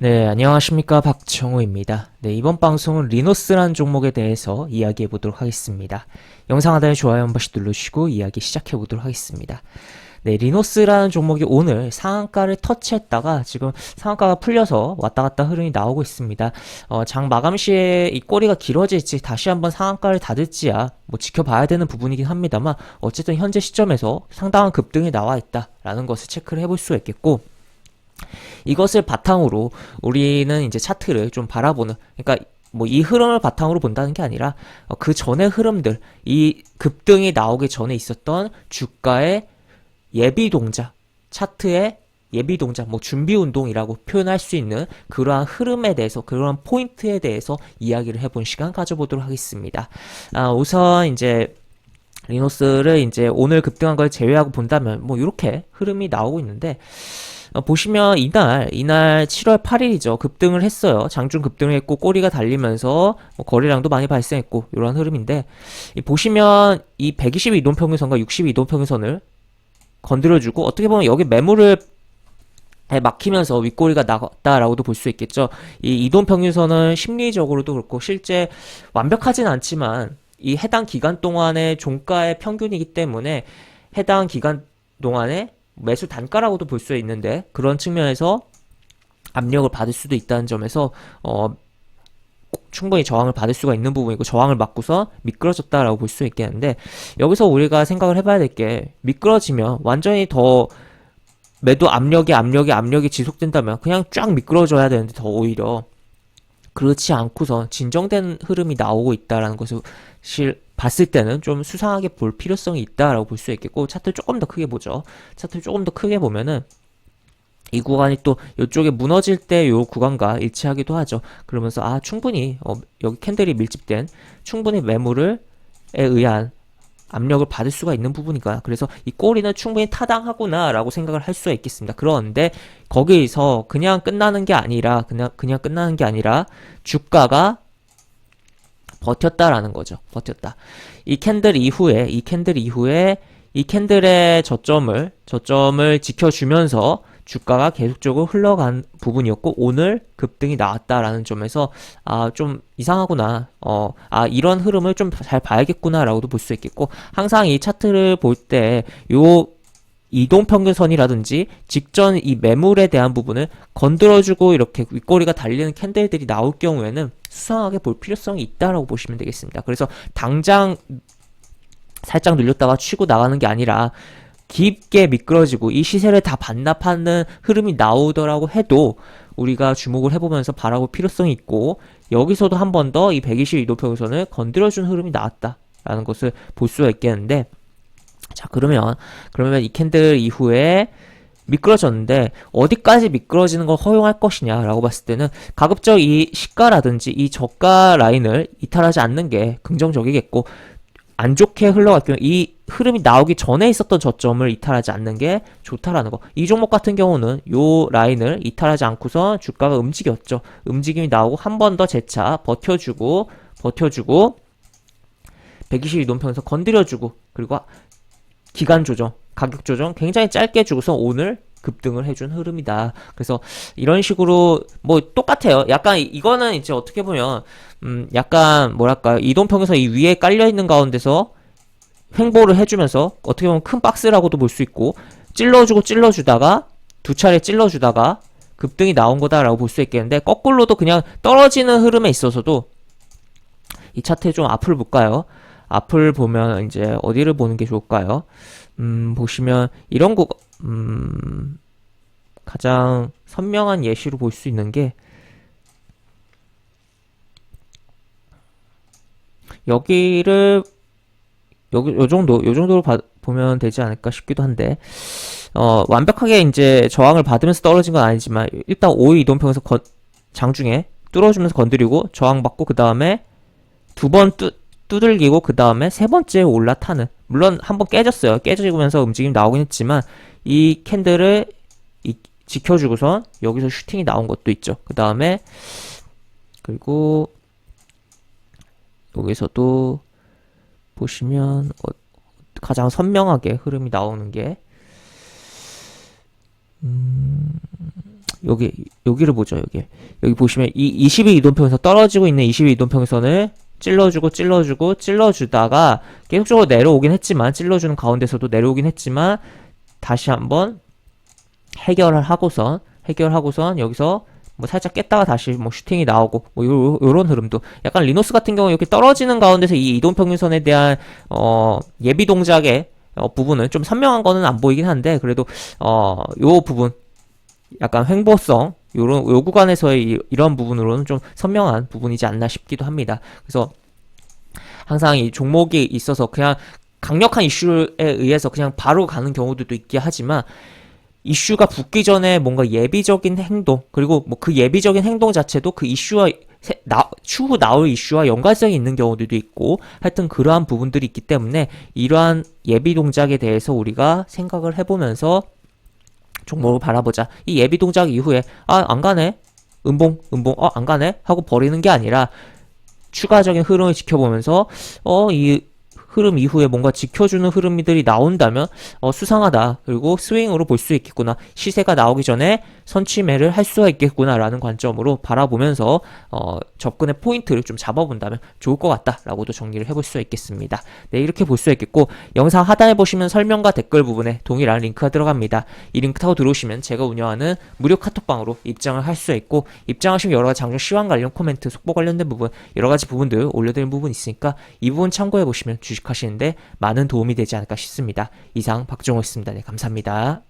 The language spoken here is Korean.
네, 안녕하십니까. 박정우입니다. 네, 이번 방송은 리노스라는 종목에 대해서 이야기해 보도록 하겠습니다. 영상 하단에 좋아요 한 번씩 눌러주시고 이야기 시작해 보도록 하겠습니다. 네, 리노스라는 종목이 오늘 상한가를 터치했다가 지금 상한가가 풀려서 왔다 갔다 흐름이 나오고 있습니다. 장 마감 시에 이 꼬리가 길어질지 다시 한번 상한가를 닫을지야 뭐 지켜봐야 되는 부분이긴 합니다만 어쨌든 현재 시점에서 상당한 급등이 나와 있다라는 것을 체크를 해볼 수가 있겠고, 이것을 바탕으로 우리는 이제 차트를 좀 바라보는, 그러니까 뭐 이 흐름을 바탕으로 본다는 게 아니라 그 전의 흐름들, 이 급등이 나오기 전에 있었던 주가의 예비 동작, 차트의 예비 동작, 뭐 준비 운동이라고 표현할 수 있는 그러한 흐름에 대해서, 그러한 포인트에 대해서 이야기를 해본 시간 가져보도록 하겠습니다. 우선 이제 리노스를 이제 오늘 급등한 걸 제외하고 본다면 뭐 이렇게 흐름이 나오고 있는데, 보시면 이날 7월 8일이죠. 급등을 했어요. 장중 급등을 했고 꼬리가 달리면서 뭐 거래량도 많이 발생했고 이런 흐름인데, 보시면 이 122이동평균선과 62이동평균선을 건드려주고 어떻게 보면 여기 매물을 막히면서 윗꼬리가 나왔다라고도 볼 수 있겠죠. 이 이동평균선은 심리적으로도 그렇고 실제 완벽하진 않지만 이 해당 기간 동안의 종가의 평균이기 때문에 해당 기간 동안에 매수 단가라고도 볼 수 있는데, 그런 측면에서 압력을 받을 수도 있다는 점에서 충분히 저항을 받을 수가 있는 부분이고, 저항을 맞고서 미끄러졌다라고 볼 수 있겠는데, 여기서 우리가 생각을 해봐야 될 게, 미끄러지면 완전히 더 매도 압력이 지속된다면 그냥 쫙 미끄러져야 되는데, 더 오히려 그렇지 않고서 진정된 흐름이 나오고 있다라는 것을 봤을 때는 좀 수상하게 볼 필요성이 있다라고 볼 수 있겠고, 차트를 조금 더 크게 보죠. 차트를 조금 더 크게 보면은 이 구간이 또 이쪽에 무너질 때 요 구간과 일치하기도 하죠. 그러면서 충분히 여기 캔들이 밀집된 충분히 매물에 의한 압력을 받을 수가 있는 부분이니까, 그래서 이 꼬리는 충분히 타당하구나 라고 생각을 할 수가 있겠습니다. 그런데 거기서 그냥 끝나는 게 아니라 그냥 끝나는 게 아니라 주가가 버텼다라는 거죠. 버텼다. 이 캔들 이후에 이 캔들의 저점을 지켜주면서 주가가 계속적으로 흘러간 부분이었고, 오늘 급등이 나왔다라는 점에서 좀 이상하구나, 이런 흐름을 좀 잘 봐야겠구나라고도 볼 수 있겠고, 항상 이 차트를 볼 때 요 이동평균선이라든지 직전 이 매물에 대한 부분을 건드려주고 이렇게 윗꼬리가 달리는 캔들들이 나올 경우에는 수상하게 볼 필요성이 있다라고 보시면 되겠습니다. 그래서 당장 살짝 눌렸다가 치고 나가는 게 아니라 깊게 미끄러지고 이 시세를 다 반납하는 흐름이 나오더라고 해도 우리가 주목을 해보면서 바라볼 필요성이 있고, 여기서도 한 번 더 이 122도평선을 건드려준 흐름이 나왔다라는 것을 볼 수가 있겠는데, 자, 그러면 이 캔들 이후에 미끄러졌는데 어디까지 미끄러지는 걸 허용할 것이냐라고 봤을 때는 가급적 이 시가라든지 이 저가 라인을 이탈하지 않는 게 긍정적이겠고, 안 좋게 흘러갈 경우 이 흐름이 나오기 전에 있었던 저점을 이탈하지 않는 게 좋다라는 거. 이 종목 같은 경우는 요 라인을 이탈하지 않고서 주가가 움직였죠. 움직임이 나오고 한 번 더 재차 버텨주고 122논평에서 건드려주고, 그리고 기간 조정, 가격 조정 굉장히 짧게 주고서 오늘 급등을 해준 흐름이다. 그래서 이런 식으로 뭐 똑같아요. 약간 이거는 이제 어떻게 보면 약간 뭐랄까요, 이동평에서 이 위에 깔려 있는 가운데서 횡보를 해주면서 어떻게 보면 큰 박스라고도 볼 수 있고, 찔러주다가 두 차례 찔러주다가 급등이 나온 거다라고 볼 수 있겠는데, 거꾸로도 그냥 떨어지는 흐름에 있어서도 이 차트에 좀 앞을 볼까요? 앞을 보면 이제 어디를 보는 게 좋을까요? 보시면 이런 거, 가장 선명한 예시로 볼 수 있는 게 여기를 요 정도로 보면 되지 않을까 싶기도 한데, 완벽하게 이제 저항을 받으면서 떨어진 건 아니지만 일단 5일 이동평에서 장중에 뚫어주면서 건드리고 저항받고, 그 다음에 두 번 두들기고 그 다음에 세 번째 올라타는, 물론 한번 깨졌어요. 깨지면서 움직임이 나오긴 했지만 이 캔들을 지켜주고선 여기서 슈팅이 나온 것도 있죠. 그 다음에 그리고 여기서도 보시면 가장 선명하게 흐름이 나오는 게 여기를 보죠. 여기 보시면 이 22 이동평선 떨어지고 있는 22 이동평선을 찔러주다가 계속적으로 내려오긴 했지만, 찔러주는 가운데서도 내려오긴 했지만, 다시 한번 해결하고선 여기서 뭐 살짝 깼다가 다시 뭐 슈팅이 나오고 뭐 요런 흐름도, 약간 리노스 같은 경우 이렇게 떨어지는 가운데서 이 이동평균선에 대한 예비 동작의 부분은 좀 선명한 거는 안 보이긴 한데, 그래도 요 부분 약간 횡보성, 요 구간에서의 이런 부분으로는 좀 선명한 부분이지 않나 싶기도 합니다. 그래서 항상 이 종목이 있어서 그냥 강력한 이슈에 의해서 그냥 바로 가는 경우들도 있긴 하지만, 이슈가 붙기 전에 뭔가 예비적인 행동, 그리고 뭐 그 예비적인 행동 자체도 그 이슈와 추후 나올 이슈와 연관성이 있는 경우들도 있고, 하여튼 그러한 부분들이 있기 때문에 이러한 예비 동작에 대해서 우리가 생각을 해보면서 종목을 바라보자. 이 예비 동작 이후에 안 가네, 은봉 안 가네 하고 버리는 게 아니라 추가적인 흐름을 지켜보면서 이 흐름 이후에 뭔가 지켜주는 흐름들이 나온다면 수상하다, 그리고 스윙으로 볼 수 있겠구나, 시세가 나오기 전에 선취매를 할 수가 있겠구나 라는 관점으로 바라보면서 접근의 포인트를 좀 잡아본다면 좋을 것 같다 라고도 정리를 해볼 수 있겠습니다. 네, 이렇게 볼 수 있겠고, 영상 하단에 보시면 설명과 댓글 부분에 동일한 링크가 들어갑니다. 이 링크 타고 들어오시면 제가 운영하는 무료 카톡방으로 입장을 할 수 있고, 입장하시면 여러가지 장중 시황 관련 코멘트, 속보 관련된 부분, 여러가지 부분들 올려드린 부분 있으니까 이 부분 참고해보시면 주식하시는데 많은 도움이 되지 않을까 싶습니다. 이상 박정호였습니다. 네, 감사합니다.